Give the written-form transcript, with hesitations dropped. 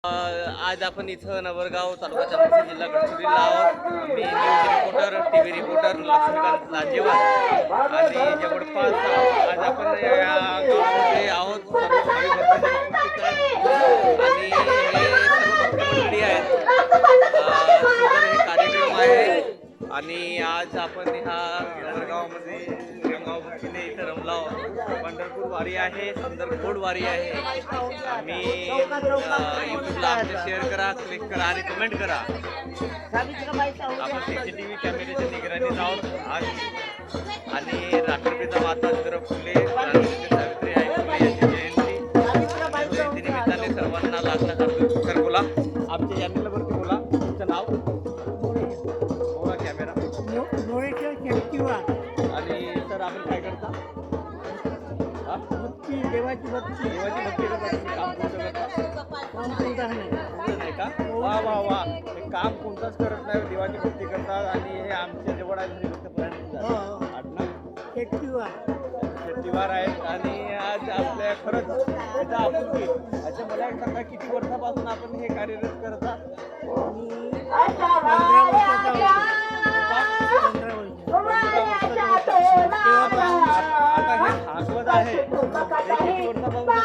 आज आपण इथं नवरगाव तालुका चांदूर जिल्हा गडचिरोलीला आहोत. मी news reporter TV reporter Laxmikant Lanjewar आणि जवळपास आज आपण या गावामध्ये आहोत. सर्व भाविक भक्त आणि हे सर्व भक्त मंडळी आहेत. सुंदर हे कार्यक्रम आहे आणि आज आपण ह्या नवरगावामध्ये गंगाव भक्तीने इथं रमला आहोत. पंढरपूर वारी आहे, सुंदर गोड वारी आहे. आम्ही यूट्यूबला आमच्या शेअर करा, क्लिक करा आणि कमेंट करा. आपण CCTV कॅमेऱ्याच्या निगराणीत आहोत आज. आणि राष्ट्रपिता माता ज्योतिराव फुले, सावित्री आई फुले यांची जयंती निमित्ताने सर्वांना लाख सर बोला, आमच्या चॅनलवरती बोला, तुमचं नाव बोला, कॅमेरा. आणि सर आपण काय करता? देवाची भक्ती करता. काम कोणतं नाही का? वा वा वा, हे काम कोणताच करत नाही, देवाची भक्ती करतात. आणि हे आमच्या जवळ आहे शेतीवार आहेत. आणि आज आपल्या खरंच याचा आपुलकी. अच्छा, मला एक सांगा, किती वर्षापासून आपण हे कार्यरत करतात? 15 वर्षाचा. आता हे भागवत आहे, हे किती वर्षापासून